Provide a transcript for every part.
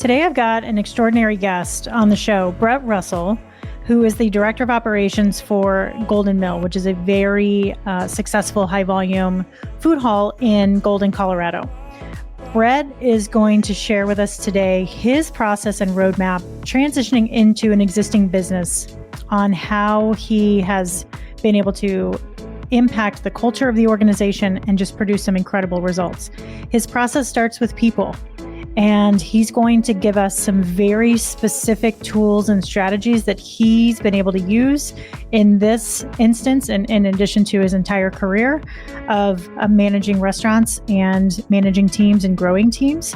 Today I've got an extraordinary guest on the show, Brett Russell, who is the Director of Operations for Golden Mill, which is a very successful high-volume food hall in Golden, Colorado. Brett is going to share with us today his process and roadmap transitioning into an existing business on how he has been able to impact the culture of the organization and just produce some incredible results. His process starts with people, and he's going to give us some very specific tools and strategies that he's been able to use in this instance, and in addition to his entire career of managing restaurants and managing teams and growing teams.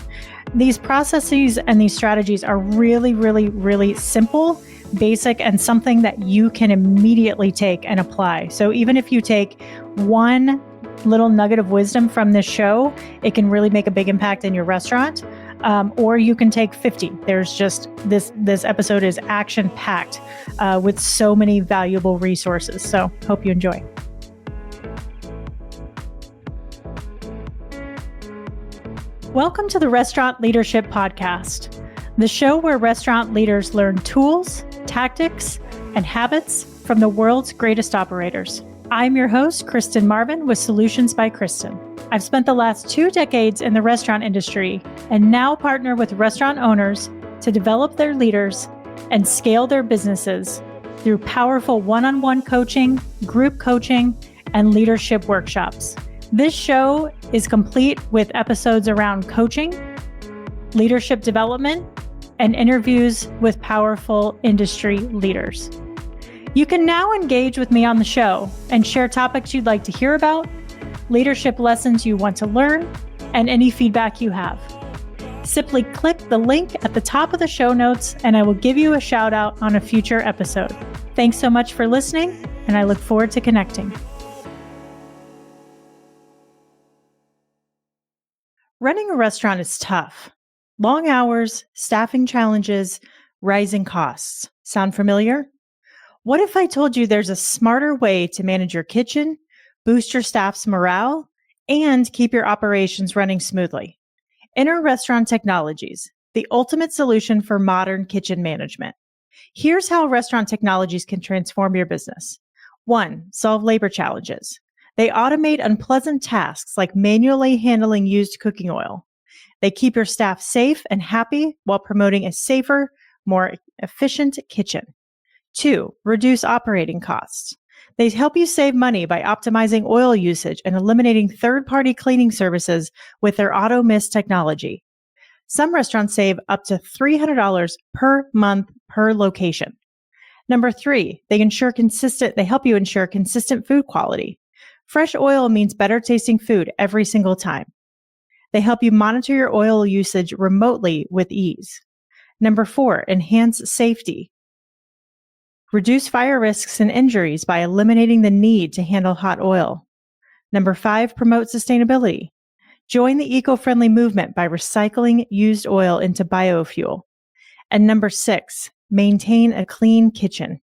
These processes and these strategies are really, really, really simple, basic, and something that you can immediately take and apply. So even if you take one little nugget of wisdom from this show, it can really make a big impact in your restaurant. Or you can take 50. There's just this episode is action-packed with so many valuable resources. So hope you enjoy. Welcome to the Restaurant Leadership Podcast, the show where restaurant leaders learn tools, tactics, and habits from the world's greatest operators. I'm your host, Kristen Marvin, with Solutions by Kristen. I've spent the last 2 decades in the restaurant industry and now partner with restaurant owners to develop their leaders and scale their businesses through powerful one-on-one coaching, group coaching, and leadership workshops. This show is complete with episodes around coaching, leadership development, and interviews with powerful industry leaders. You can now engage with me on the show and share topics you'd like to hear about, leadership lessons you want to learn, and any feedback you have. Simply click the link at the top of the show notes and I will give you a shout out on a future episode. Thanks so much for listening, and I look forward to connecting. Running a restaurant is tough. Long hours, staffing challenges, rising costs. Sound familiar? What if I told you there's a smarter way to manage your kitchen, boost your staff's morale, and keep your operations running smoothly? Enter Restaurant Technologies, the ultimate solution for modern kitchen management. Here's how restaurant technologies can transform your business. 1, solve labor challenges. They automate unpleasant tasks like manually handling used cooking oil. They keep your staff safe and happy while promoting a safer, more efficient kitchen. 2, reduce operating costs. They help you save money by optimizing oil usage and eliminating third-party cleaning services with their auto mist technology. Some restaurants save up to $300 per month per location. 3, they help you ensure consistent food quality. Fresh oil means better tasting food every single time. They help you monitor your oil usage remotely with ease. 4, enhance safety. Reduce fire risks and injuries by eliminating the need to handle hot oil. 5, promote sustainability. Join the eco-friendly movement by recycling used oil into biofuel. And 6, maintain a clean kitchen.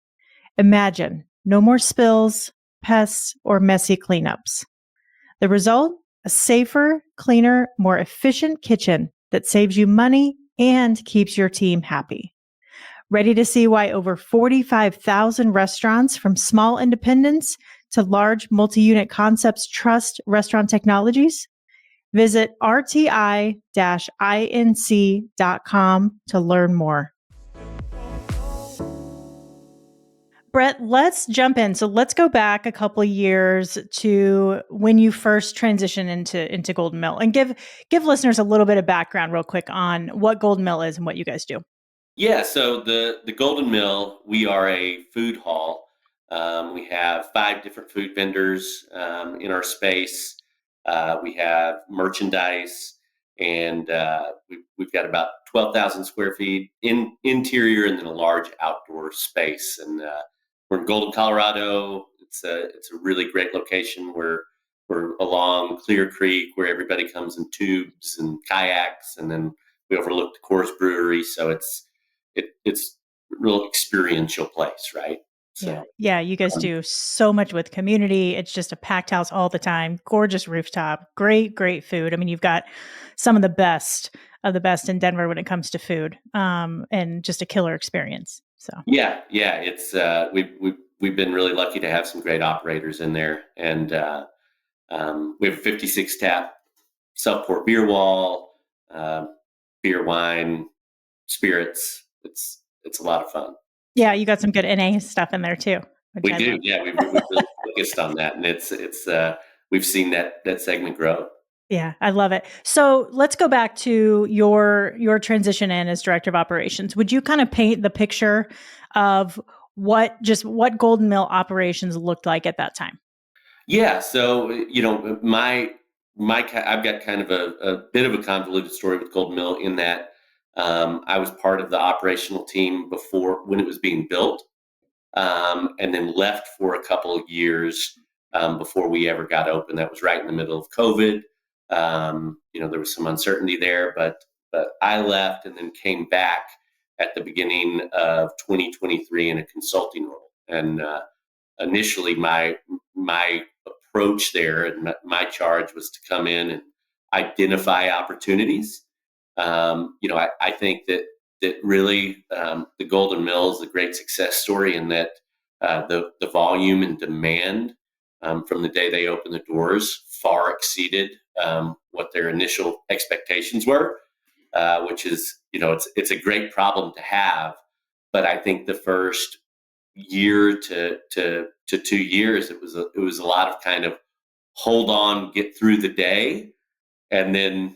Imagine no more spills, pests, or messy cleanups. The result? A safer, cleaner, more efficient kitchen that saves you money and keeps your team happy. Ready to see why over 45,000 restaurants, from small independents to large multi-unit concepts, trust Restaurant Technologies? Visit rti-inc.com to learn more. Brett, let's jump in. So let's go back a couple of years to when you first transitioned into Golden Mill, and give listeners a little bit of background real quick on what Golden Mill is and what you guys do. Yeah, so the Golden Mill, we are a food hall. We have 5 different food vendors in our space. We have merchandise, and we've got about 12,000 square feet in interior, and then a large outdoor space. And we're in Golden, Colorado. It's a really great location. We're along Clear Creek, where everybody comes in tubes and kayaks, and then we overlook the Coors Brewery. So it's a real experiential place, right? Yeah. So, Yeah. You guys um, do so much with community. It's just a packed house all the time. Gorgeous rooftop. Great, great food. I mean, you've got some of the best in Denver when it comes to food. And just a killer experience. So yeah, it's we've been really lucky to have some great operators in there, and we have a 56 tap self pour beer wall, beer, wine, spirits. It's a lot of fun. yeah, So you got some good NA stuff in there too, which we I do, love. yeah. We've really focused on that, and we've seen that segment grow. Yeah, I love it. So let's go back to your transition in as director of operations. Would you kind of paint the picture of what Golden Mill operations looked like at that time? Yeah, so I've got kind of a bit of a convoluted story with Golden Mill in that I was part of the operational team before when it was being built, and then left for a couple of years before we ever got open. That was right in the middle of COVID. There was some uncertainty there, but I left and then came back at the beginning of 2023 in a consulting role. And initially, my approach there and my charge was to come in and identify opportunities. I think that really the Golden Mill is a great success story in that the volume and demand from the day they opened the doors far exceeded what their initial expectations were, which is it's a great problem to have. But I think the first year to 2 years, it was a lot of kind of hold on, get through the day, and then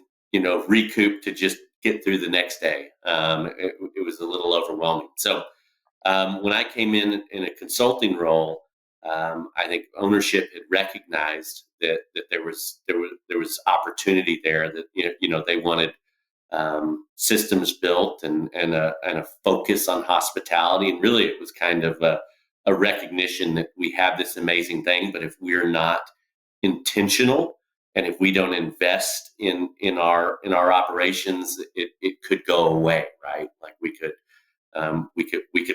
recoup to just get through the next day. It was a little overwhelming. So when I came in a consulting role, I think ownership had recognized that there was opportunity there, that they wanted systems built and a focus on hospitality, and really it was kind of a recognition that we have this amazing thing, but if we're not intentional and if we don't invest in our operations, it could go away, right? Like we could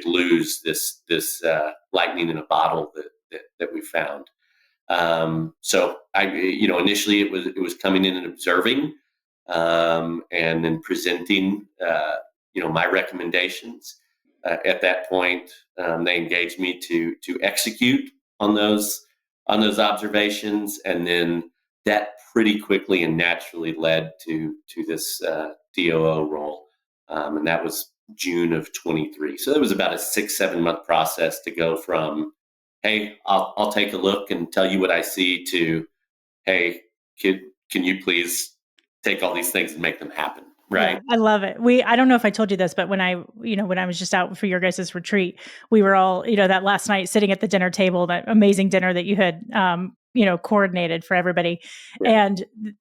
lose this lightning in a bottle that we found. So initially it was coming in and observing, and then presenting my recommendations. At that point, they engaged me to execute on those observations, and then that pretty quickly and naturally led to this DOO role, and that was June of 23. So it was about a 6-7 month process to go from, hey, I'll take a look and tell you what I see, to, hey, kid, can you please take all these things and make them happen, Yeah, right? I love it. I don't know if I told you this, but when I was just out for your guys' retreat, we were all, that last night sitting at the dinner table, that amazing dinner that you had, coordinated for everybody. Yeah.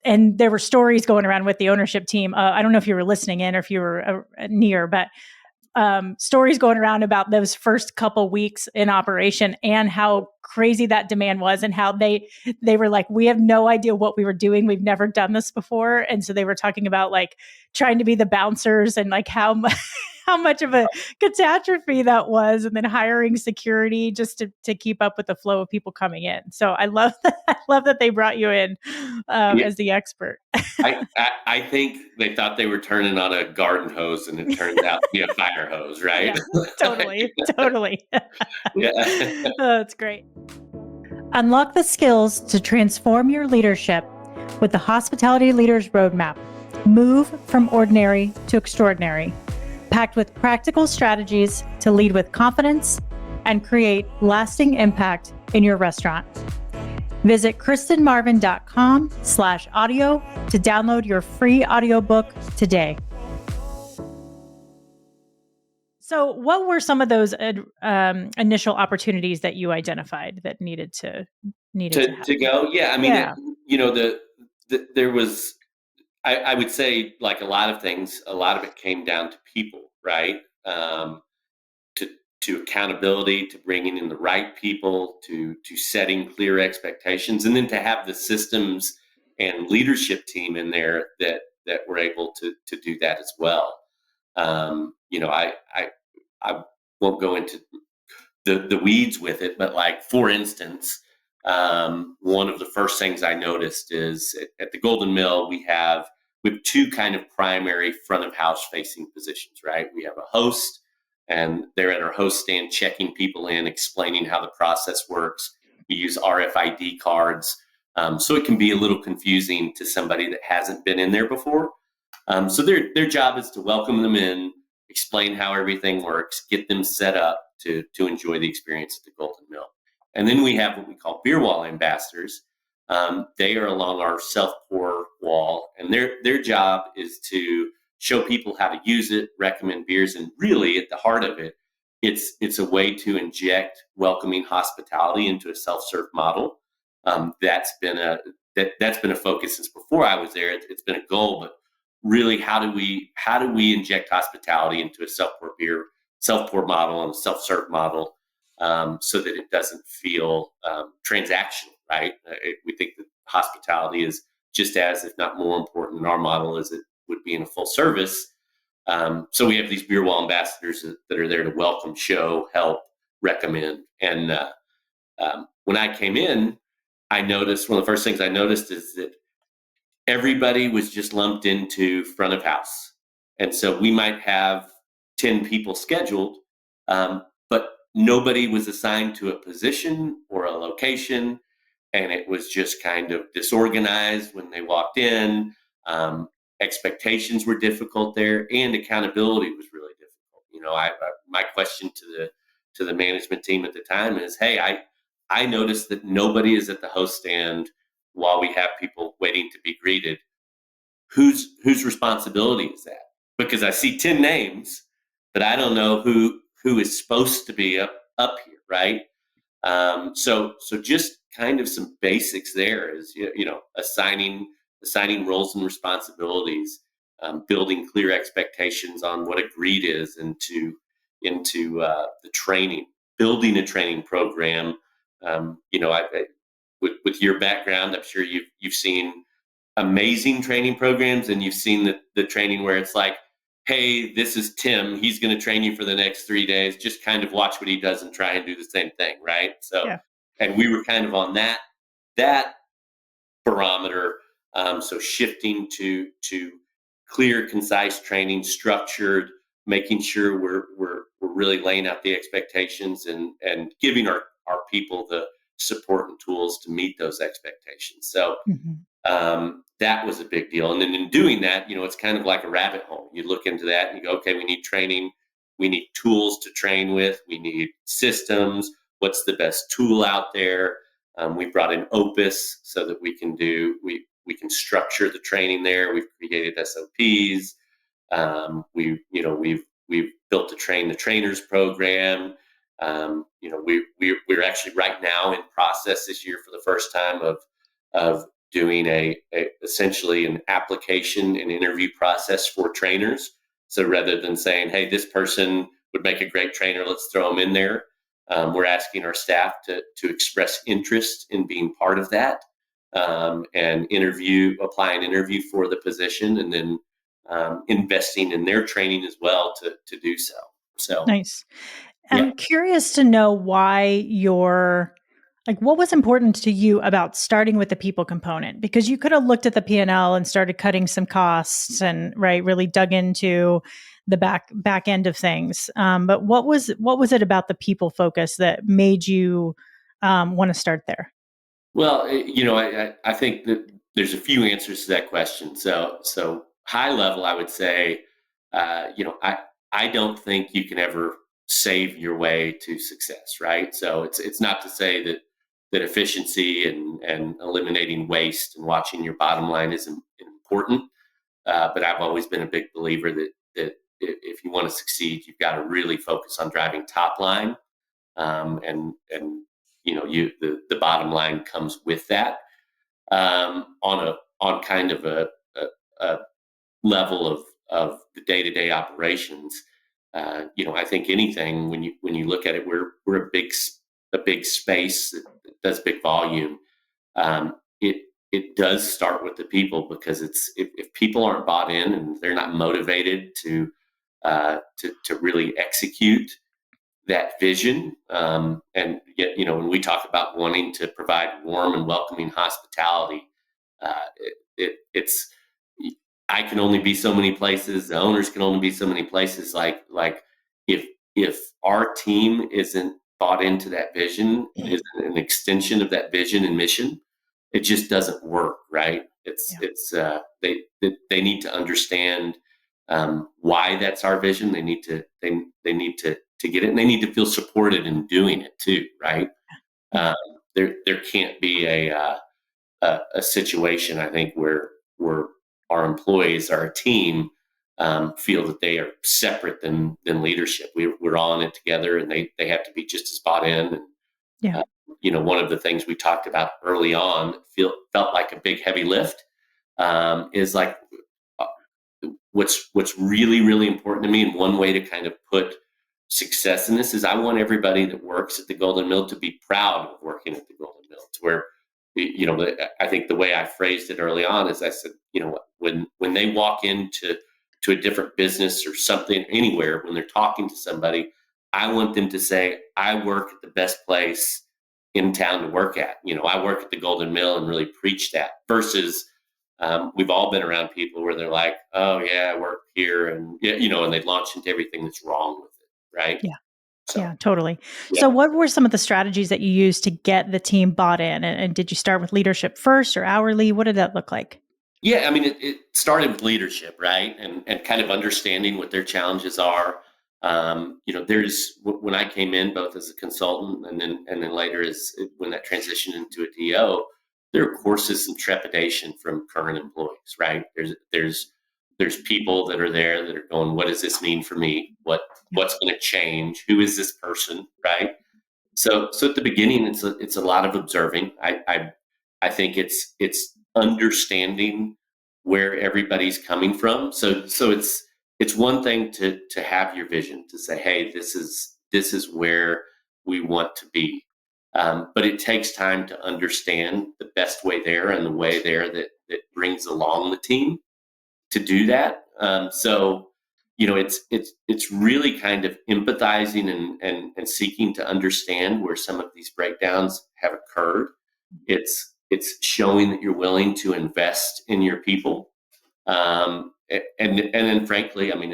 And there were stories going around with the ownership team. I don't know if you were listening in or if you were near, but stories going around about those first couple weeks in operation and how crazy that demand was, and how they were like, we have no idea what we were doing. We've never done this before. And so they were talking about like trying to be the bouncers, and like how much of a catastrophe that was, and then hiring security just to keep up with the flow of people coming in. So I love that. I love that they brought you in Yeah. as the expert. I think they thought they were turning on a garden hose, and it turned out to be a fire hose, right? Yeah, totally. Totally. Yeah. Oh, that's great. Unlock the skills to transform your leadership with the Hospitality Leaders Roadmap. Move from ordinary to extraordinary, packed with practical strategies to lead with confidence and create lasting impact in your restaurant. Visit kristenmarvin.com/audio to download your free audiobook today. So, what were some of those initial opportunities that you identified that needed to To happen? go, yeah. I mean, Yeah, there was, I would say, like a lot of things, a lot of it came down to people, right? To accountability, to bringing in the right people, to setting clear expectations, and then to have the systems and leadership team in there that were able to do that as well. I won't go into the weeds with it, but like, for instance, one of the first things I noticed is at the Golden Mill, we have two kind of primary front of house facing positions, right? We have a host, and they're at our host stand checking people in, explaining how the process works. We use RFID cards. So it can be a little confusing to somebody that hasn't been in there before. So their job is to welcome them in, explain how everything works, get them set up to enjoy the experience at the Golden Mill. And then we have what we call beer wall ambassadors. They are along our self-pour wall, and their job is to show people how to use it, recommend beers, and really at the heart of it, it's a way to inject welcoming hospitality into a self-serve model. That's been a focus since before I was there. It's been a goal, but really, how do we inject hospitality into a self-pour model and a self-serve model, so that it doesn't feel transactional, right? We think that hospitality is just as, if not more important in our model as it would be in a full service. So we have these beer wall ambassadors that are there to welcome, show, help, recommend. And when I came in, I noticed, one of the first things I noticed is that everybody was just lumped into front of house. And so we might have 10 people scheduled, but nobody was assigned to a position or a location. And it was just kind of disorganized when they walked in. Expectations were difficult there, and accountability was really difficult. My question to the management team at the time is, hey, I noticed that nobody is at the host stand while we have people waiting to be greeted. Whose responsibility is that? Because I see 10 names, but I don't know who is supposed to be up here, right? So just kind of some basics there is, assigning roles and responsibilities, building clear expectations on what a greet is into the training, building a training program. With your background, I'm sure you've seen amazing training programs, and you've seen the training where it's like, hey, this is Tim. He's going to train you for the next 3 days. Just kind of watch what he does and try and do the same thing, right? So, Yeah. and we were kind of on that barometer. So shifting to clear, concise training, structured, making sure we're really laying out the expectations and giving our people the support and tools to meet those expectations. So that was a big deal. And then in doing that, it's kind of like a rabbit hole. You look into that and you go, okay, we need training. We need tools to train with. We need systems. What's the best tool out there? We brought in Opus so that we can structure the training there. We've created SOPs. We've built a train the trainers program. We're actually right now in process this year for the first time of doing essentially an application and interview process for trainers. So rather than saying, hey, this person would make a great trainer, let's throw them in there, we're asking our staff to express interest in being part of that, and apply an interview for the position, and then investing in their training as well to do so. So Nice. yeah. I'm curious to know why what was important to you about starting with the people component? Because you could have looked at the P&L and started cutting some costs and really dug into the back end of things. But what was it about the people focus that made you want to start there? Well, I think that there's a few answers to that question. So high level, I would say, I don't think you can ever save your way to success, right? So it's not to say that efficiency and eliminating waste and watching your bottom line is important, but I've always been a big believer that if you want to succeed, you've got to really focus on driving top line, and the bottom line comes with that, on kind of a level of the day-to-day operations. I think anything, when you look at it, we're a big space that does big volume. It does start with the people, because if people aren't bought in and they're not motivated to really execute, that vision. And yet, when we talk about wanting to provide warm and welcoming hospitality, it's I can only be so many places. The owners can only be so many places. Like if our team isn't bought into that vision, isn't an extension of that vision and mission, it just doesn't work, right? Yeah. They need to understand why that's our vision. They need to get it, and they need to feel supported in doing it too, right? Yeah. Um, there can't be a situation, I think, where our employees, our team, feel that they are separate than leadership. We're all in it together, and they have to be just as bought in. And Yeah. one of the things we talked about early on felt like a big heavy lift, is like uh, what's really really important to me, and one way to kind of put success in this is I want everybody that works at the Golden Mill to be proud of working at the Golden Mill, to where I think the way I phrased it early on is I said, when they walk into a different business or something anywhere, when they're talking to somebody, I want them to say, I work at the best place in town to work at. I work at the Golden Mill, and really preach that, versus we've all been around people where they're like, oh yeah, I work here, and and they launch into everything that's wrong with it, right? Yeah. So Yeah, totally. yeah. So what were some of the strategies that you used to get the team bought in? And did you start with leadership first or hourly? What did that look like? Yeah, I mean, it started with leadership, right? And kind of understanding what their challenges are. When I came in, both as a consultant and then later as when that transitioned into a DO, there of course is some trepidation from current employees, right? There's people that are there that are going, what does this mean for me? Yeah. What's going to change? Who is this person, right? So at the beginning, it's a lot of observing. I think it's understanding where everybody's coming from. So it's one thing to have your vision, to say, hey, this is where we want to be. But it takes time to understand the best way there, and the way there that brings along the team to do that. It's really kind of empathizing and seeking to understand where some of these breakdowns have occurred. It's showing that you're willing to invest in your people, and then frankly, I mean,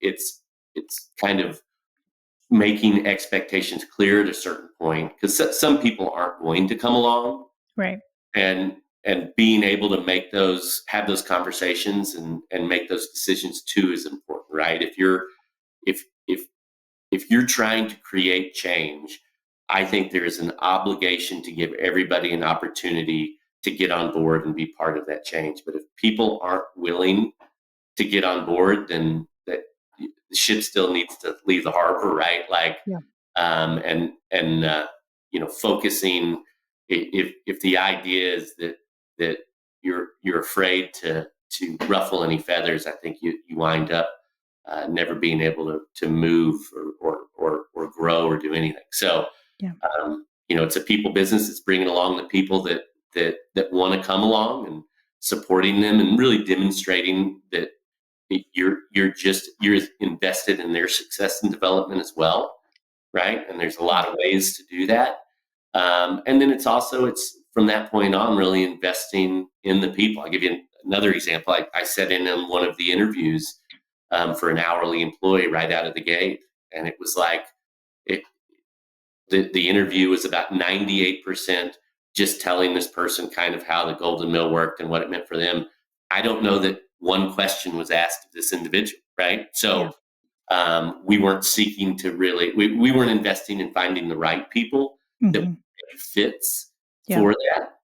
it's kind of making expectations clear at a certain point, because some people aren't going to come along, Right. and being able to have those conversations and make those decisions too is important, right? If if if you're trying to create change, I think there is an obligation to give everybody an opportunity to get on board and be part of that change. But if people aren't willing to get on board, then that the ship still needs to leave the harbor, right? Like, Yeah. focusing. If the idea is that you're afraid to ruffle any feathers, I think you wind up never being able to move or grow or do anything. So, Yeah. it's a people business. It's bringing along the people that want to come along, and supporting them, and really demonstrating that you're invested in their success and development as well, right? And there's a lot of ways to do that. And then it's from that point on really investing in the people. I'll give you another example. I sat in on one of the interviews for an hourly employee right out of the gate, and it was like it, the interview was about 98% just telling this person kind of how the Golden Mill worked and what it meant for them. I don't know that one question was asked of this individual, right? Yeah. So we weren't seeking to really, we weren't investing in finding the right people that Hmm. fits Yeah. for that.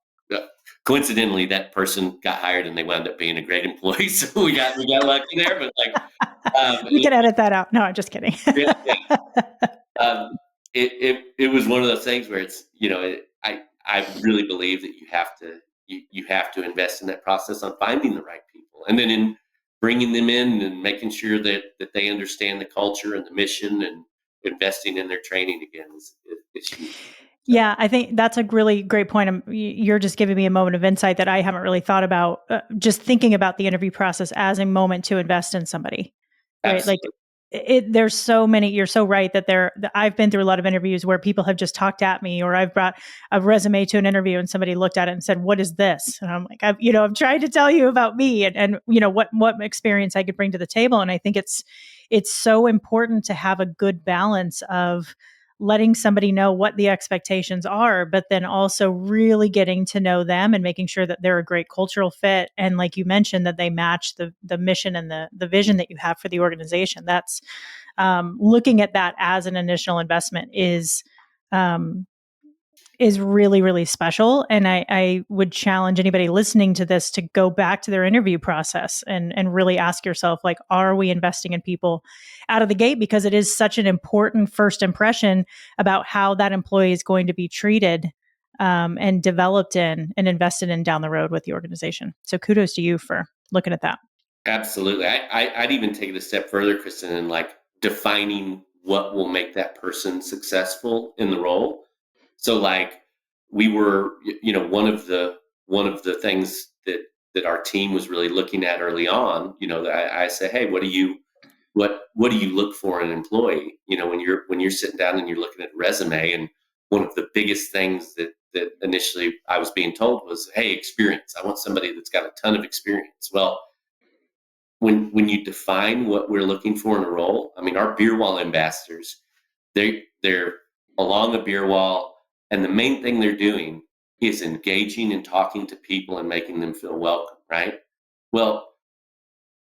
Coincidentally, that person got hired, and they wound up being a great employee. So we got lucky there. But like, You can edit that out. No, I'm just kidding. yeah, it was one of those things where it's I really believe that you have to invest in that process on finding the right people, and then in bringing them in and making sure that they understand the culture and the mission, and investing in their training again is huge. So Yeah, I think that's a really great point. You're just giving me a moment of insight that I haven't really thought about. Just thinking about the interview process as a moment to invest in somebody, right? Like absolutely, there's so many, you're so right I've been through a lot of interviews where people have just talked at me, or I've brought a resume to an interview and somebody looked at it and said, "What is this?" And I'm like, I'm trying to tell you about me and what experience I could bring to the table. And I think it's so important to have a good balance of letting somebody know what the expectations are, but then also really getting to know them and making sure that they're a great cultural fit. And like you mentioned, that they match the mission and the vision that you have for the organization. That's looking at that as an initial investment is really, really special. And I would challenge anybody listening to this to go back to their interview process and really ask yourself, like, are we investing in people out of the gate? Because it is such an important first impression about how that employee is going to be treated and developed in and invested in down the road with the organization. So kudos to you for looking at that. Absolutely. I'd even take it a step further, Kristen, and like defining what will make that person successful in the role. So like we were, one of the things that our team was really looking at early on, I say, hey, what do you look for in an employee? When you're sitting down and you're looking at a resume, and one of the biggest things that initially I was being told was, hey, experience. I want somebody that's got a ton of experience. Well, when you define what we're looking for in a role, I mean, our beer wall ambassadors, they're along a beer wall, and the main thing they're doing is engaging and talking to people and making them feel welcome, right? Well,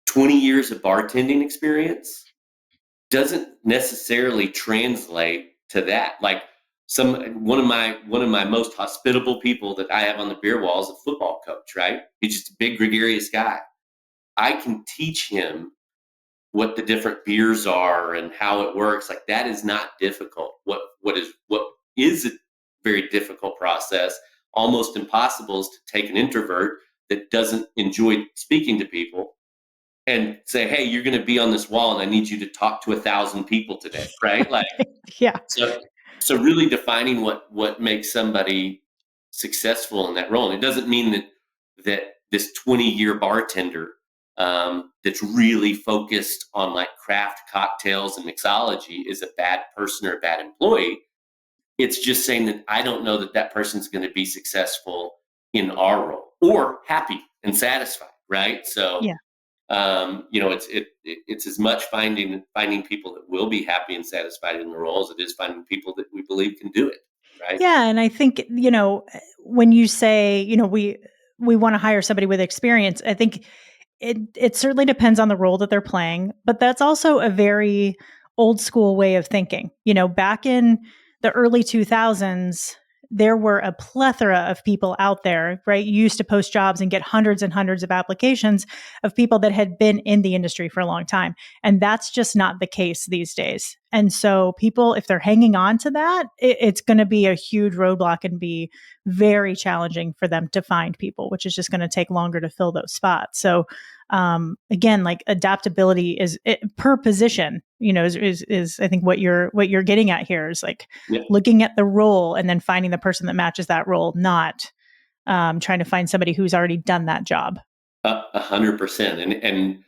20 years of bartending experience doesn't necessarily translate to that. Like one of my most hospitable people that I have on the beer wall is a football coach, right? He's just a big gregarious guy. I can teach him what the different beers are and how it works. Like, that is not difficult. What is a very difficult process, almost impossible, is to take an introvert that doesn't enjoy speaking to people and say, hey, you're going to be on this wall and I need you to talk to 1,000 people today, right? Like, yeah. So really defining what makes somebody successful in that role. And it doesn't mean that this 20-year bartender that's really focused on like craft cocktails and mixology is a bad person or a bad employee. It's just saying that I don't know that person's going to be successful in our role or happy and satisfied, right? So, yeah. It's as much finding people that will be happy and satisfied in the role as it is finding people that we believe can do it, right? Yeah, and I think when you say we want to hire somebody with experience, I think it certainly depends on the role that they're playing, but that's also a very old school way of thinking. Back in the early 2000s, there were a plethora of people out there, right? You used to post jobs and get hundreds and hundreds of applications of people that had been in the industry for a long time. And that's just not the case these days. And so people, if they're hanging on to that, it's going to be a huge roadblock and be very challenging for them to find people, which is just going to take longer to fill those spots. So again, like adaptability is per position, is I think what you're getting at here is like looking at the role and then finding the person that matches that role, not trying to find somebody who's already done that job. 100%. And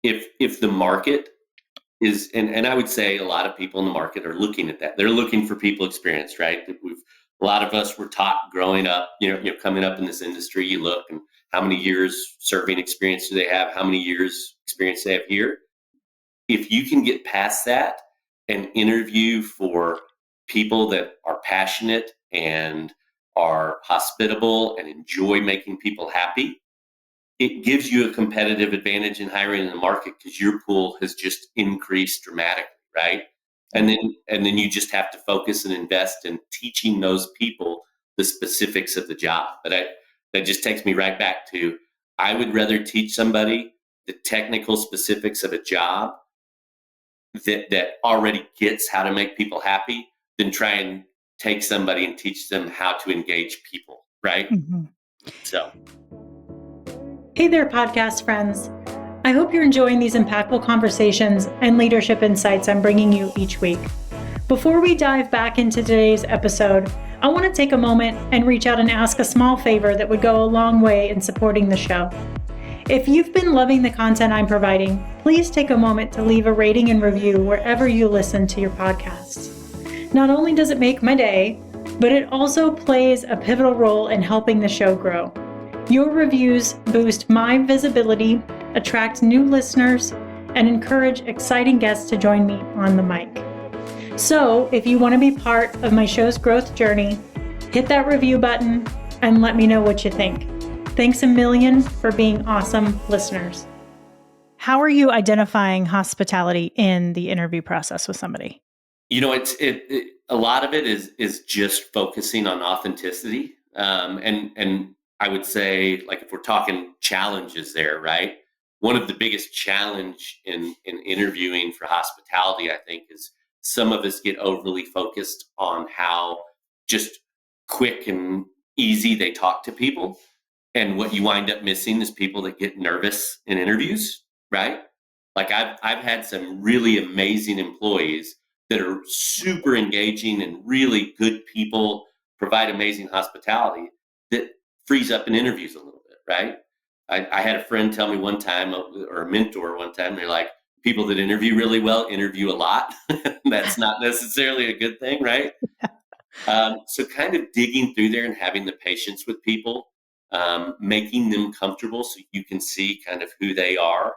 if the market is, and I would say a lot of people in the market are looking at that. They're looking for people experienced, right? A lot of us were taught growing up, coming up in this industry, you look and how many years serving experience do they have? How many years experience they have here? If you can get past that and interview for people that are passionate and are hospitable and enjoy making people happy, it gives you a competitive advantage in hiring in the market because your pool has just increased dramatically, right? And then you just have to focus and invest in teaching those people the specifics of the job. But that just takes me right back to, I would rather teach somebody the technical specifics of a job that already gets how to make people happy than try and take somebody and teach them how to engage people, right? Mm-hmm. So. Hey there, podcast friends. I hope you're enjoying these impactful conversations and leadership insights I'm bringing you each week. Before we dive back into today's episode, I want to take a moment and reach out and ask a small favor that would go a long way in supporting the show. If you've been loving the content I'm providing, please take a moment to leave a rating and review wherever you listen to your podcasts. Not only does it make my day, but it also plays a pivotal role in helping the show grow. Your reviews boost my visibility, attract new listeners, and encourage exciting guests to join me on the mic. So, if you want to be part of my show's growth journey, hit that review button and let me know what you think. Thanks a million for being awesome listeners. How are you identifying hospitality in the interview process with somebody? A lot of it is just focusing on authenticity, and I would say, like, if we're talking challenges there, right? One of the biggest challenge in interviewing for hospitality, I think, is some of us get overly focused on how just quick and easy they talk to people, and what you wind up missing is people that get nervous in interviews, right? Like, I've had some really amazing employees that are super engaging and really good people, provide amazing hospitality, that frees up in interviews a little bit, right? I had a friend tell me one time, or a mentor one time, they're like, people that interview really well interview a lot. That's not necessarily a good thing, right? So kind of digging through there and having the patience with people, making them comfortable so you can see kind of who they are,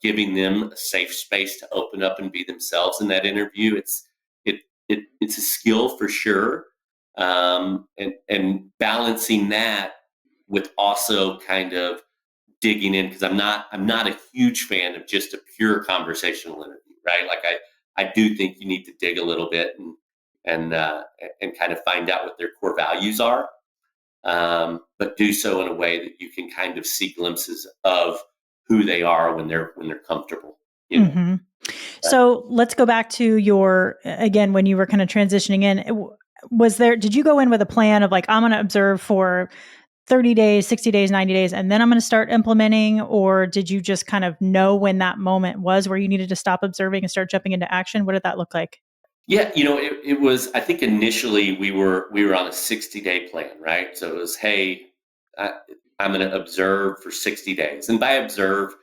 giving them a safe space to open up and be themselves in that interview. It's a skill for sure, and balancing that with also kind of digging in, because I'm not a huge fan of just a pure conversational interview, right? Like, I do think you need to dig a little bit and kind of find out what their core values are, but do so in a way that you can kind of see glimpses of who they are when they're comfortable. You know? Mm-hmm. So let's go back to again, when you were kind of transitioning in, did you go in with a plan of like, I'm going to observe for 30 days, 60 days, 90 days, and then I'm going to start implementing? Or did you just kind of know when that moment was where you needed to stop observing and start jumping into action? What did that look like? Yeah, it was. I think initially we were on a 60-day plan, right? So it was, hey, I, I'm going to observe for 60 days, and by observe,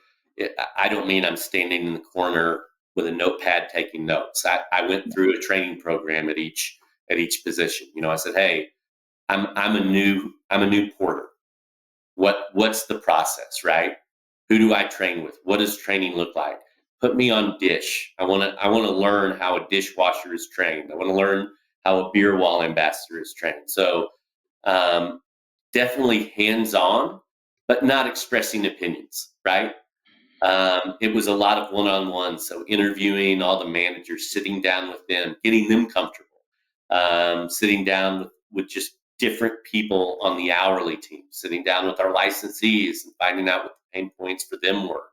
I don't mean I'm standing in the corner with a notepad taking notes. I went through a training program at each position. I said, hey, I'm a new porter. What's the process, right? Who do I train with? What does training look like? Put me on dish. I want to learn how a dishwasher is trained. I want to learn how a beer wall ambassador is trained. So, definitely hands on, but not expressing opinions, right? It was a lot of one on one. So interviewing all the managers, sitting down with them, getting them comfortable, sitting down with just different people on the hourly team, sitting down with our licensees and finding out what the pain points for them were.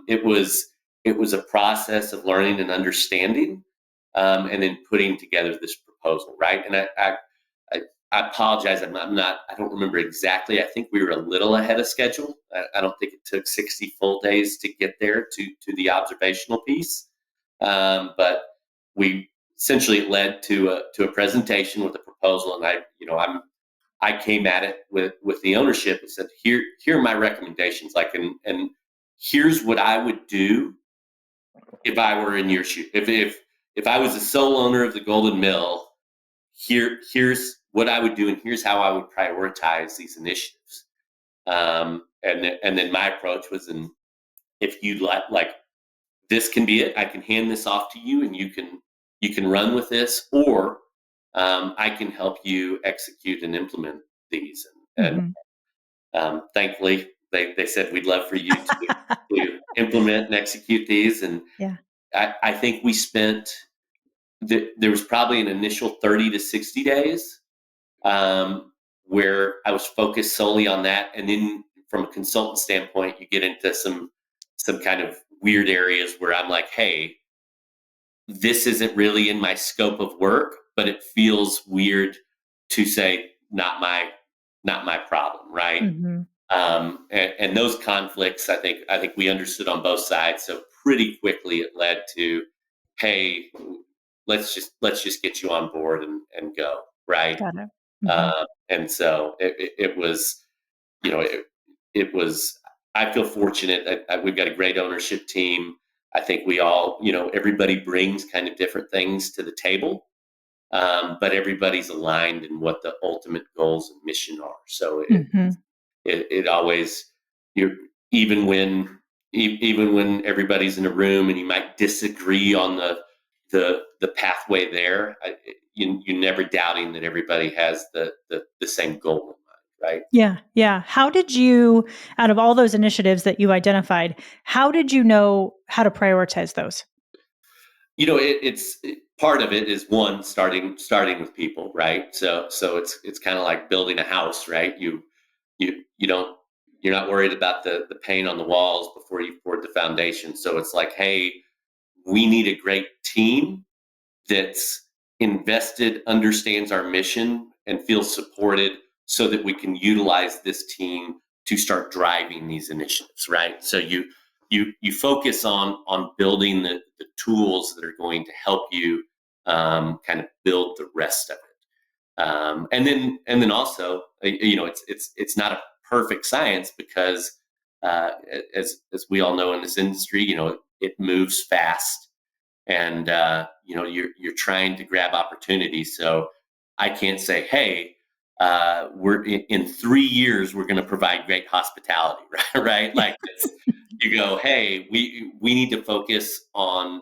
It was a process of learning and understanding, and then putting together this proposal, right? And I apologize. I don't remember exactly. I think we were a little ahead of schedule. I don't think it took 60 full days to get there to the observational piece. But we essentially, it led to a presentation with a proposal. And I came at it with the ownership and said, here are my recommendations. Like, and here's what I would do if I were in your shoe. If I was the sole owner of the Golden Mill, here's what I would do, and here's how I would prioritize these initiatives. And then my approach was, and if you like, this can be it. I can hand this off to you, and you can run with this, or I can help you execute and implement these. And thankfully, they said, we'd love for you to implement and execute these. And Yeah. I think we spent there was probably an initial 30 to 60 days, where I was focused solely on that. And then from a consultant standpoint, you get into some kind of weird areas where I'm like, hey, this isn't really in my scope of work, but it feels weird to say, not my problem, right? Mm-hmm. And those conflicts, I think we understood on both sides. So pretty quickly it led to, hey, let's just get you on board and go, right? Got it. Mm-hmm. And so it was, it was, I feel fortunate that we've got a great ownership team. I think we all, everybody brings kind of different things to the table, but everybody's aligned in what the ultimate goals and mission are. So Hmm. it always, you even when even when everybody's in a room and you might disagree on the pathway there, you're never doubting that everybody has the same goal in mind, right? Yeah. Yeah. How did you, out of all those initiatives that you identified, how did you know how to prioritize those? Part of it is one starting with people, right? So it's kind of like building a house, right? You don't you're not worried about the paint on the walls before you poured the foundation. So it's like, hey, we need a great team that's invested, understands our mission, and feels supported so that we can utilize this team to start driving these initiatives, right? So you focus on building the tools that are going to help you kind of build the rest of it. And then also, it's not a perfect science because as we all know in this industry, it moves fast, and you're trying to grab opportunities. So I can't say, hey, we're in 3 years we're going to provide great hospitality, right? Right? Like you go, hey, we need to focus on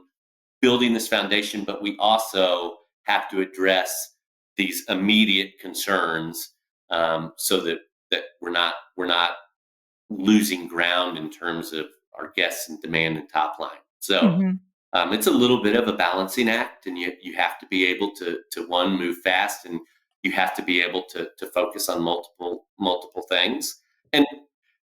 building this foundation, but we also have to address these immediate concerns, so that we're not losing ground in terms of our guests and demand and top line. So Hmm. it's a little bit of a balancing act, and you have to be able to one, move fast, and you have to be able to focus on multiple things. And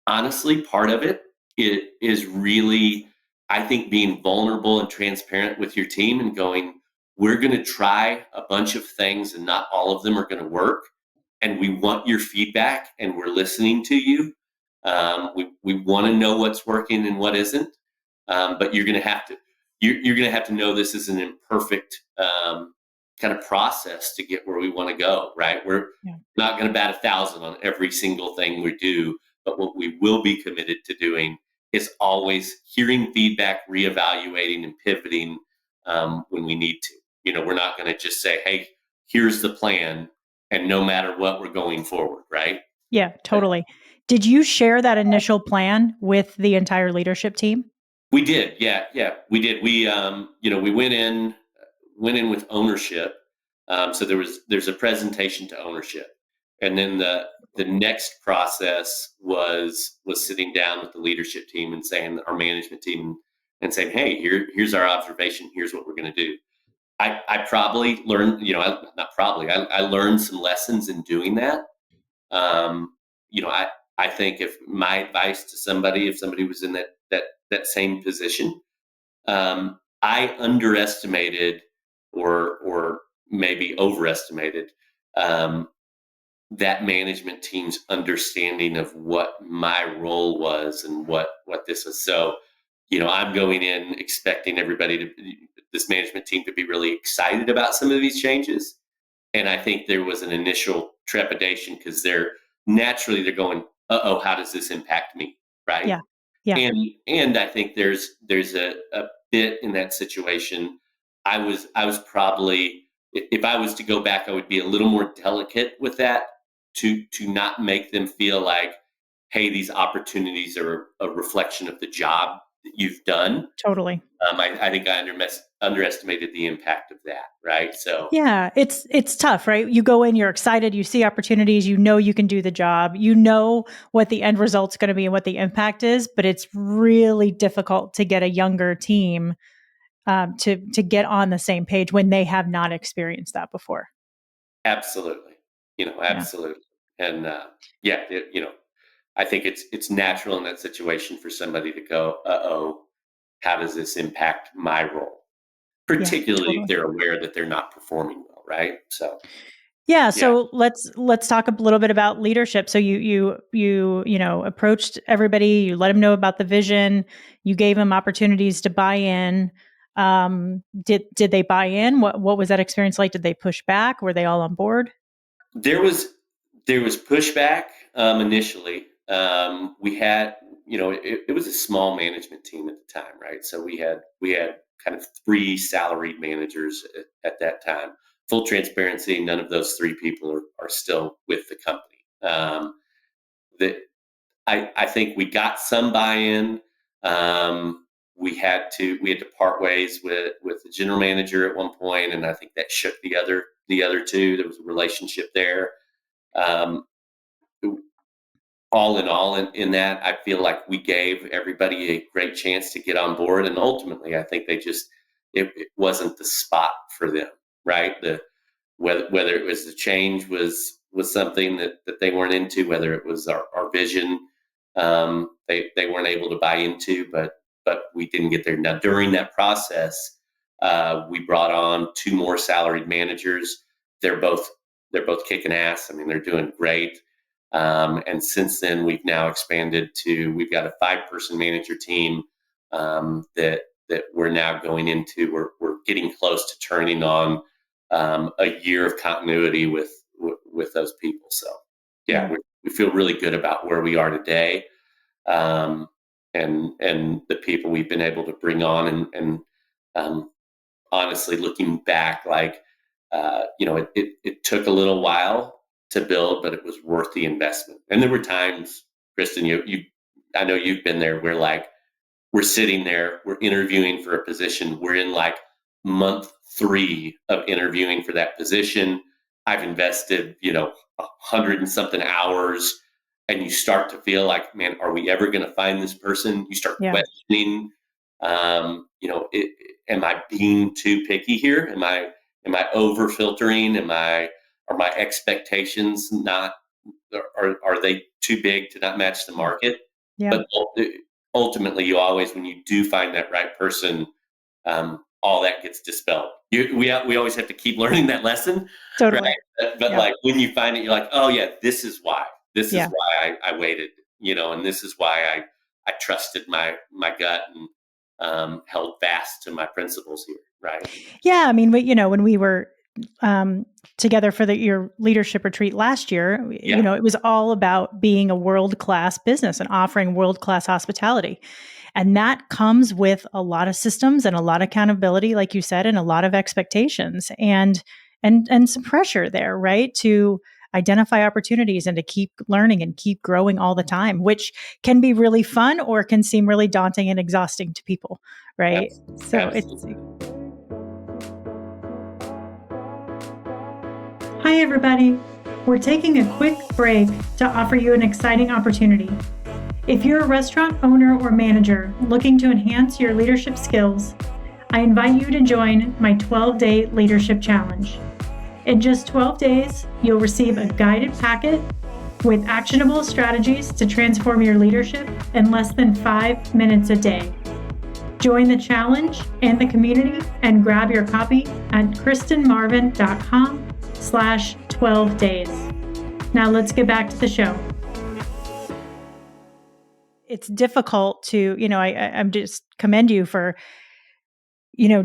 honestly, part of it is really, I think, being vulnerable and transparent with your team and going, we're going to try a bunch of things, and not all of them are going to work. And we want your feedback, and we're listening to you. We want to know what's working and what isn't. But you're going to have to know this is an imperfect kind of process to get where we want to go. Right? We're Yeah. not going to bat 1,000 on every single thing we do, but what we will be committed to doing is always hearing feedback, reevaluating, and pivoting when we need to. We're not going to just say, "Hey, here's the plan," and no matter what, we're going forward. Right? Yeah, totally. Did you share that initial plan with the entire leadership team? We did, yeah, yeah, we did. We went in with ownership. So there's a presentation to ownership, and then the next process was sitting down with the leadership team and saying, our management team, and saying, hey, here's our observation. Here's what we're going to do. I probably learned, not probably, I learned some lessons in doing that. Um, I think if my advice to somebody, if somebody was in that same position, I underestimated or maybe overestimated um, that management team's understanding of what my role was and what this was. So, I'm going in expecting this management team to be really excited about some of these changes, and I think there was an initial trepidation because they're going, oh, how does this impact me, right? Yeah. Yeah, And I think there's a bit in that situation. I was probably, if I was to go back, I would be a little more delicate with that, to not make them feel like, hey, these opportunities are a reflection of the job that you've done. totally. I think I underestimated the impact of that, right? So Yeah, it's tough, right? You go in, you're excited, you see opportunities, you know you can do the job, you know what the end result's going to be and what the impact is, but it's really difficult to get a younger team to get on the same page when they have not experienced that before. absolutely, Yeah, absolutely, and yeah, I think it's natural in that situation for somebody to go, oh, how does this impact my role? yeah, Particularly if totally. they're aware that they're not performing well, right? So, Yeah, yeah, so let's talk a little bit about leadership. So approached everybody, you let them know about the vision, you gave them opportunities to buy in. Did they buy in? What was that experience like? Did they push back? Were they all on board? there was pushback initially. We had it was a small management team at the time, right? So we had kind of three salaried managers at that time. Full transparency, none of those three people are still with the company. That I think we got some buy-in. We had to part ways with the general manager at one point, and I think that shook the other two. There was a relationship there. Um, all in all, in that, I feel like we gave everybody a great chance to get on board, and ultimately, I think it wasn't the spot for them, right? Whether it was the change was something that they weren't into, whether it was our vision, they weren't able to buy into, but we didn't get there. Now during that process, we brought on two more salaried managers. They're both kicking ass. I mean, they're doing great. And since then, we've got a 5-person manager team that we're now going into. We're getting close to turning on a year of continuity with those people. So yeah, we feel really good about where we are today, and the people we've been able to bring on, and honestly, looking back, like it took a little while to build, but it was worth the investment. And there were times, Kristen, I know you've been there, where like we're sitting there, we're interviewing for a position, we're in like month 3 of interviewing for that position. I've invested, 100 and something hours, and you start to feel like, man, are we ever going to find this person? You start questioning, am I being too picky here? Am I over filtering? Are my expectations not, are they too big to not match the market? Yeah. But ultimately, you always, when you do find that right person, all that gets dispelled. We always have to keep learning that lesson, Totally. right? But like when you find it, you're like, oh yeah, this is why. This is Yeah. why I waited, and this is why I trusted my gut, and held fast to my principles here, right? Yeah. I mean, when we were together for your leadership retreat last year, it was all about being a world-class business and offering world-class hospitality. And that comes with a lot of systems and a lot of accountability, like you said, and a lot of expectations and some pressure there, right? To identify opportunities and to keep learning and keep growing all the time, which can be really fun or can seem really daunting and exhausting to people, right? So Absolutely. Hi, everybody. We're taking a quick break to offer you an exciting opportunity. If you're a restaurant owner or manager looking to enhance your leadership skills, I invite you to join my 12-day leadership challenge. In just 12 days, you'll receive a guided packet with actionable strategies to transform your leadership in less than 5 minutes a day. Join the challenge and the community and grab your copy at kristenmarvin.com/12 days. Now let's get back to the show. It's difficult to, I'm just commend you for,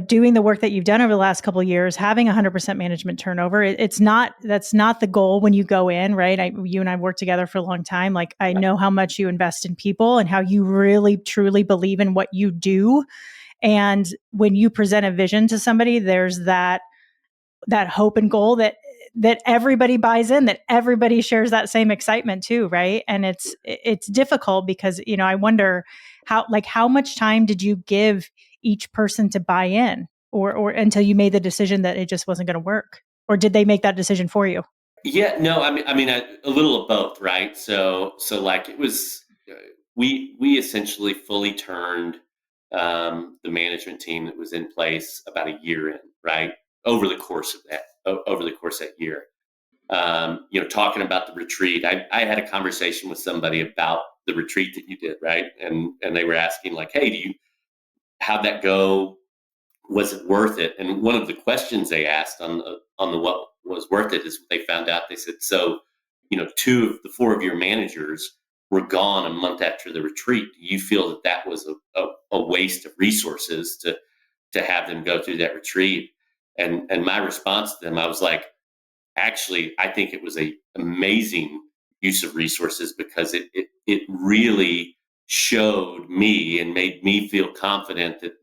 doing the work that you've done over the last couple of years, having 100% management turnover. That's not the goal when you go in, right? You and I worked together for a long time. Like, I know how much you invest in people and how you really, truly believe in what you do. And when you present a vision to somebody, there's that hope and goal that everybody buys in, that everybody shares that same excitement too, right? And it's difficult because, I wonder how much time did you give each person to buy in, or until you made the decision that it just wasn't going to work? Or did they make that decision for you? Yeah, no, a little of both, right? So like it was, we essentially fully turned the management team that was in place about a year in, right? Over the course of that year, talking about the retreat, I had a conversation with somebody about the retreat that you did, right? And they were asking like, hey, how'd that go? Was it worth it? And one of the questions they asked on the what was worth it is they found out. They said, so, 2 of the 4 of your managers were gone a month after the retreat. Do you feel that was a waste of resources to have them go through that retreat? And my response to them, I was like, actually, I think it was a amazing use of resources, because it really showed me and made me feel confident that,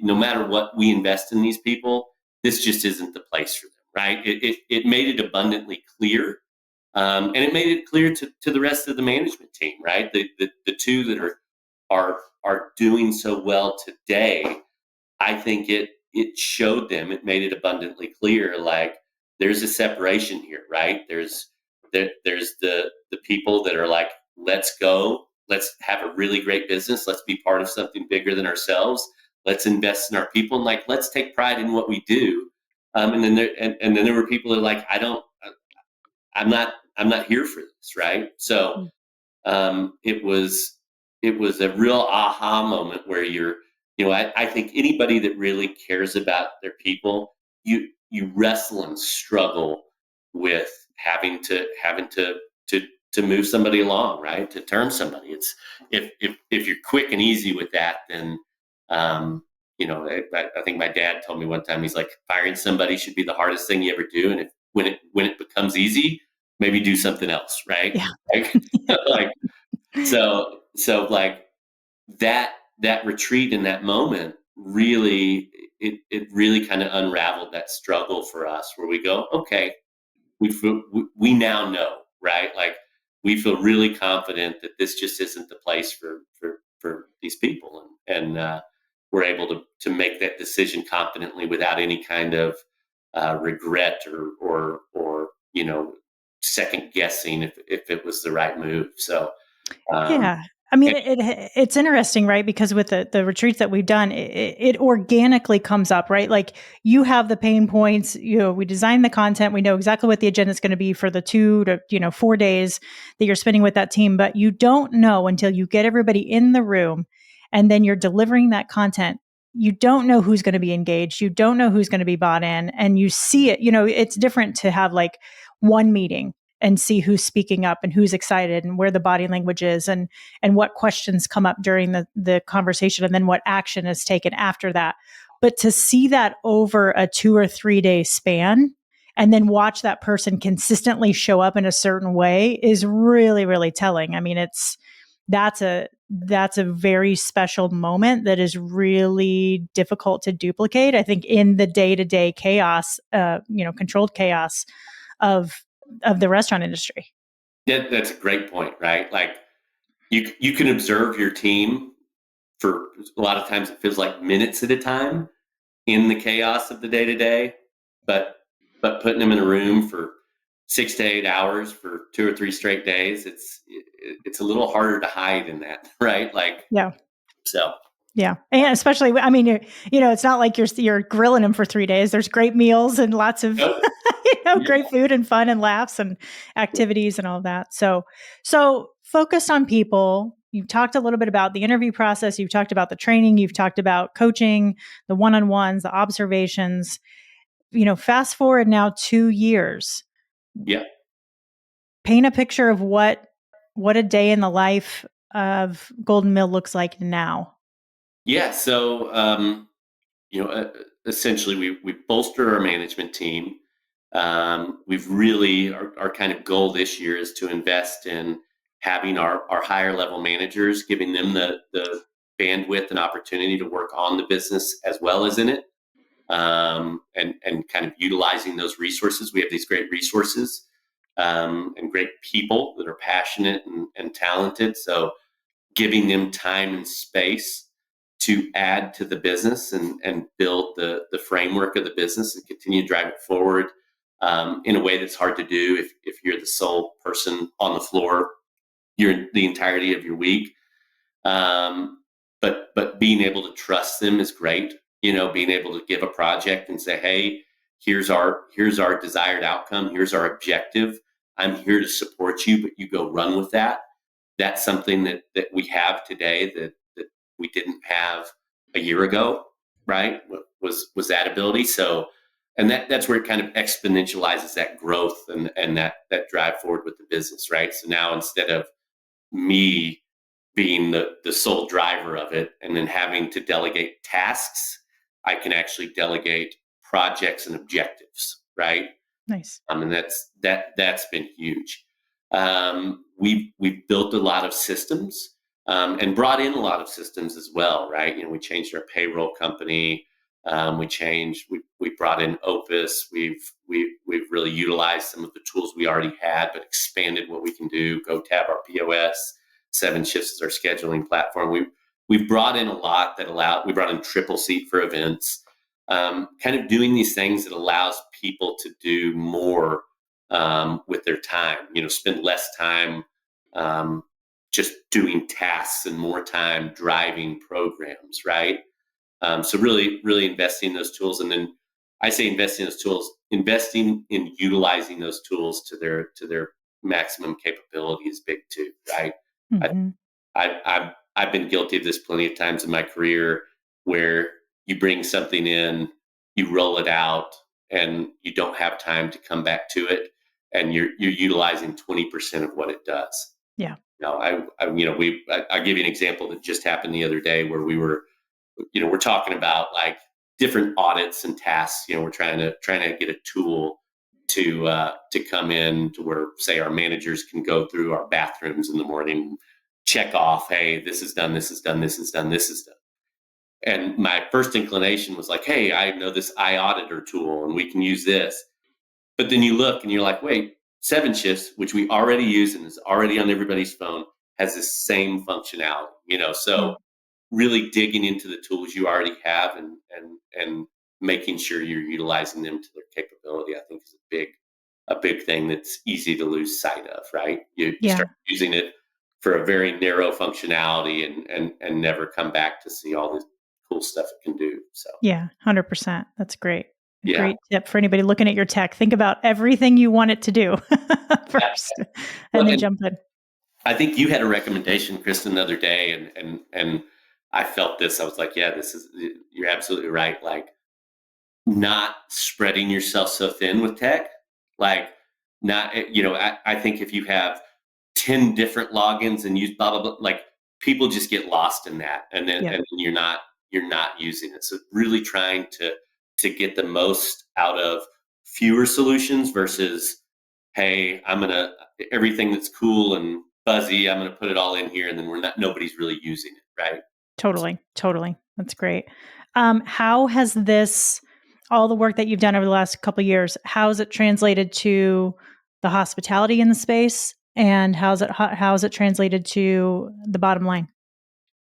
no matter what we invest in these people, this just isn't the place for them, right? It made it abundantly clear. And it made it clear to the rest of the management team, right? The two that are doing so well today, I think it showed them, it made it abundantly clear, like there's a separation here, right? There's the people that are like, let's go, let's have a really great business, let's be part of something bigger than ourselves, let's invest in our people, and like let's take pride in what we do. And then there were people that are like, I'm not here for this, right? So Mm. it was a real aha moment where I think anybody that really cares about their people, you wrestle and struggle with having to move somebody along, right? To turn somebody. It's if you're quick and easy with that, then I think my dad told me one time, he's like, firing somebody should be the hardest thing you ever do, and if when it becomes easy, maybe do something else, right? Yeah. Like, like like that retreat in that moment really, it really kind of unraveled that struggle for us, where we go, okay, we now know, right? Like we feel really confident that this just isn't the place for these people, and we're able to make that decision confidently without any kind of regret or second guessing if it was the right move. So um, Yeah. I mean, it's interesting, right? Because with the retreats that we've done, it organically comes up, right? Like you have the pain points, we design the content, we know exactly what the agenda is going to be for the 2 to 4 days that you're spending with that team, but you don't know until you get everybody in the room and then you're delivering that content. You don't know who's going to be engaged. You don't know who's going to be bought in, and you see it. It's different to have like one meeting and see who's speaking up and who's excited and where the body language is and what questions come up during the conversation and then what action is taken after that. But to see that over a 2 or 3 day span and then watch that person consistently show up in a certain way is really, really telling. I mean, that's a very special moment that is really difficult to duplicate. I think in the day-to-day chaos, controlled chaos of the restaurant industry. that's a great point, right? Like you can observe your team for a lot of times, it feels like minutes at a time in the chaos of the day to day, but putting them in a room for 6 to 8 hours for 2 or 3 straight days, it's a little harder to hide in that, right? Like Yeah. so. Yeah. And especially, I mean, it's not like you're grilling them for 3 days. There's great meals and lots of, Nope. Yeah. great food and fun and laughs and activities and all of that. So focused on people. You've talked a little bit about the interview process. You've talked about the training. You've talked about coaching, the one-on-ones, the observations. Fast forward now 2 years. Yeah. Paint a picture of what a day in the life of Golden Mill looks like now. Yeah. So, essentially, we bolstered our management team. We've really, our kind of goal this year is to invest in having our higher level managers, giving them the bandwidth and opportunity to work on the business as well as in it, and kind of utilizing those resources. We have these great resources, and great people that are passionate and talented. So giving them time and space to add to the business and build the framework of the business and continue to drive it forward, in a way that's hard to do if you're the sole person on the floor the entirety of your week. But being able to trust them is great. Being able to give a project and say, hey, here's our desired outcome. Here's our objective. I'm here to support you, but you go run with that. That's something that we have today that we didn't have a year ago, right? Was that ability. So, and that's where it kind of exponentializes that growth and that drive forward with the business, right? So now, instead of me being the sole driver of it and then having to delegate tasks, I can actually delegate projects and objectives, right? Nice. And that's been huge. We've built a lot of systems. and brought in a lot of systems as well, right? We changed our payroll company. We brought in Opus. We've really utilized some of the tools we already had, but expanded what we can do. GoTab, our POS, 7Shifts is our scheduling platform. We've brought in a lot we brought in Triple Seat for events, kind of doing these things that allows people to do more with their time, spend less time just doing tasks and more time driving programs, right? So really, really investing in those tools. And then I say investing in those tools, investing in utilizing those tools to their maximum capability is big too, right? I, Mm-hmm. I've been guilty of this plenty of times in my career where you bring something in, you roll it out, and you don't have time to come back to it, and you're utilizing 20% of what it does. Yeah. I'll give you an example that just happened the other day where we're talking about like different audits and tasks. We're trying to get a tool to come in to where, say, our managers can go through our bathrooms in the morning, check off, hey, this is done, this is done, this is done, this is done. And my first inclination was like, hey, I know this eye auditor tool and we can use this. But then you look and you're like, wait, 7Shifts, which we already use and is already on everybody's phone, has the same functionality, Yeah. so really digging into the tools you already have and making sure you're utilizing them to their capability, I think is a big thing that's easy to lose sight of, right? You Yeah. start using it for a very narrow functionality and never come back to see all the cool stuff it can do. So Yeah. 100%. That's great. A yeah. great tip for anybody looking at your tech. Think about everything you want it to do Yeah. first Well, and then and jump in. I think you had a recommendation, Kristen, the other day, and I felt this. I was like, yeah, you're absolutely right. Like, not spreading yourself so thin with tech. Like, not, I think if you have 10 different logins and use blah, blah, blah, like people just get lost in that. Yeah. And you're not using it. So really trying to get the most out of fewer solutions versus, hey, everything that's cool and fuzzy, I'm going to put it all in here. And then nobody's really using it. Right. Totally. Totally. That's great. How has all the work that you've done over the last couple of years, how has it translated to the hospitality in the space? And how is it translated to the bottom line?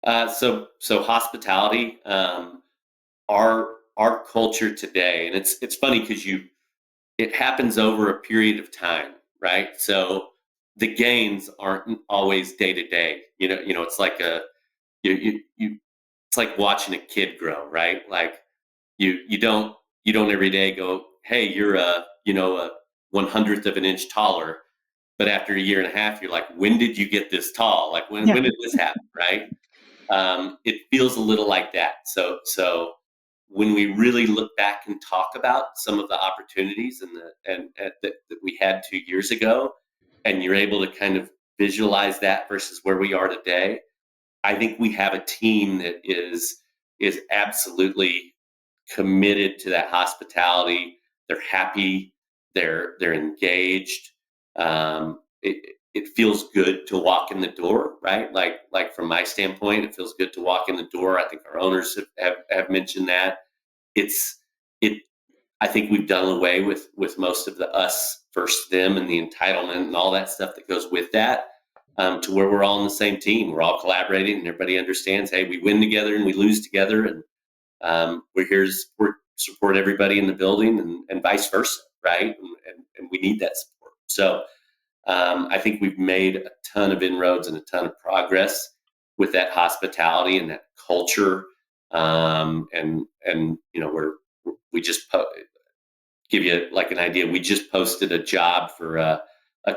So hospitality, our culture today, and it's funny because it happens over a period of time, right? So the gains aren't always day to day. It's like it's like watching a kid grow, right? Like you don't every day go, hey, you're a 1/100th of an inch taller, but after a year and a half, you're like, when did you get this tall? Like Yeah. when did this happen, right? It feels a little like that. So when we really look back and talk about some of the opportunities that we had 2 years ago, and you're able to kind of visualize that versus where we are today, I think we have a team that is absolutely committed to that hospitality. They're happy. They're engaged. It feels good to walk in the door, right? Like from my standpoint, it feels good to walk in the door. I think our owners have mentioned that. It's it. I think we've done away with most of the us versus them and the entitlement and all that stuff that goes with that. To where we're all on the same team, we're all collaborating, and everybody understands. Hey, we win together and we lose together, and we're here to support everybody in the building and vice versa, right? And we need that support. So I think we've made a ton of inroads and a ton of progress with that hospitality and that culture. And we just give you like an idea. We just posted a job for a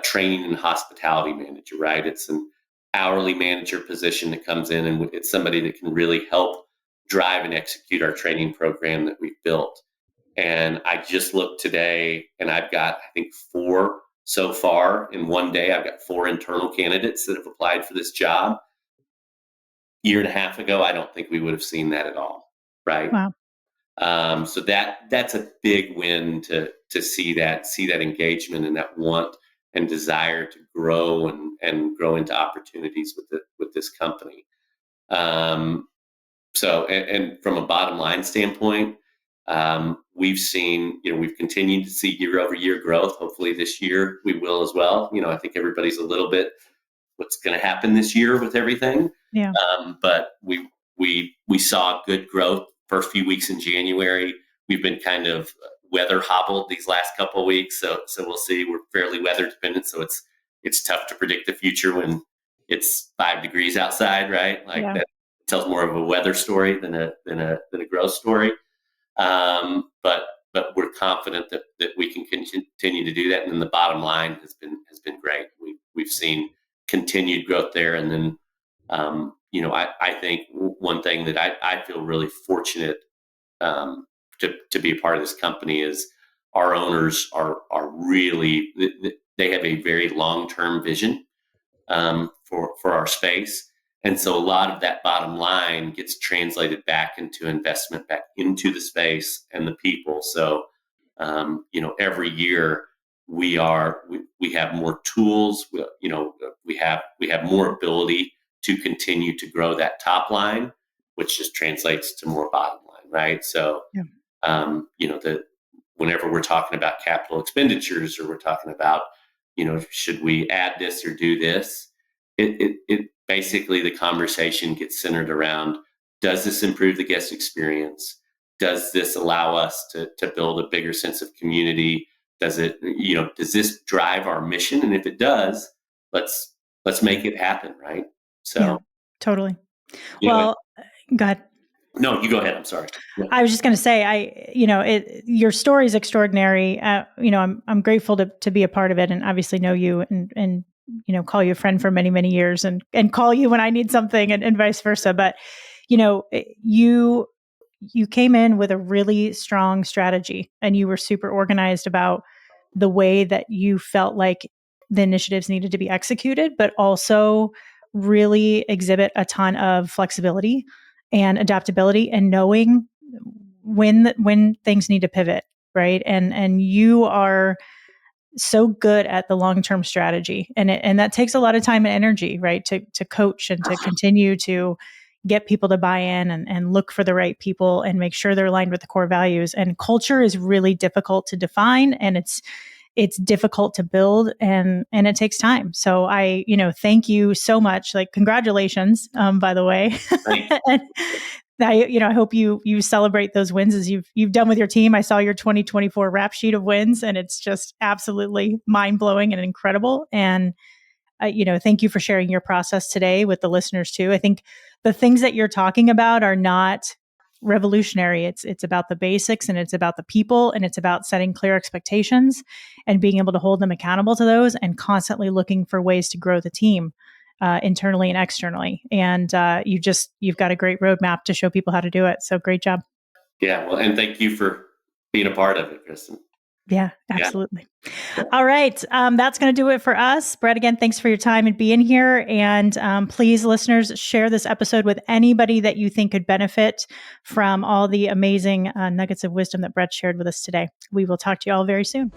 training and hospitality manager, right? It's an hourly manager position that comes in, and it's somebody that can really help drive and execute our training program that we've built. And I just looked today, and I've got, I think, 4 so far in one day. I've got 4 internal candidates that have applied for this job. Year and a half ago, I don't think we would have seen that at all, right? Wow. So that's a big win to see that engagement and that want and desire to grow and grow into opportunities with with this company. And from a bottom line standpoint, we've seen, we've continued to see year over year growth. Hopefully this year we will as well. I think everybody's a little bit what's going to happen this year with everything. Yeah. But we saw good growth first few weeks in January. We've been kind of weather hobbled these last couple of weeks, so we'll see. We're fairly weather dependent, so it's tough to predict the future when it's 5 degrees outside, right? Like that tells more of a weather story than a growth story. But we're confident that we can continue to do that, and then the bottom line has been great. We've seen continued growth there, and then I think one thing that I feel really fortunate to be a part of this company is our owners are really, they have a very long-term vision for our space. And so a lot of that bottom line gets translated back into investment back into the space and the people. So, every year we have more tools, we have more ability to continue to grow that top line, which just translates to more bottom line, right? So, whenever we're talking about capital expenditures or we're talking about, should we add this or do this, it basically the conversation gets centered around, does this improve the guest experience? Does this allow us to build a bigger sense of community? Does this drive our mission? And if it does, let's make it happen, right? So yeah, totally. Well, go ahead. No, you go ahead. I'm sorry. Yeah. I was just going to say, your story is extraordinary. I'm grateful to be a part of it, and obviously know you and call you a friend for many, many years, and call you when I need something, and vice versa. But you came in with a really strong strategy, and you were super organized about the way that you felt like the initiatives needed to be executed, but also really exhibit a ton of flexibility and adaptability, and knowing when things need to pivot, right? And you are so good at the long-term strategy, and that takes a lot of time and energy, right? To coach and to continue to get people to buy in and look for the right people and make sure they're aligned with the core values. And culture is really difficult to define, and it's difficult to build, and it takes time. So I, thank you so much. Like, congratulations, by the way. And I hope you celebrate those wins as you've done with your team. I saw your 2024 rap sheet of wins, and it's just absolutely mind blowing and incredible. And thank you for sharing your process today with the listeners too. I think the things that you're talking about are not revolutionary. It's about the basics, and it's about the people, and it's about setting clear expectations and being able to hold them accountable to those, and constantly looking for ways to grow the team internally and externally. And you've got a great roadmap to show people how to do it. So great job. Yeah. Well, and thank you for being a part of it, Kristen. Yeah, absolutely. Yeah. All right. That's going to do it for us. Brett, again, thanks for your time and being here. And please, listeners, share this episode with anybody that you think could benefit from all the amazing nuggets of wisdom that Brett shared with us today. We will talk to you all very soon.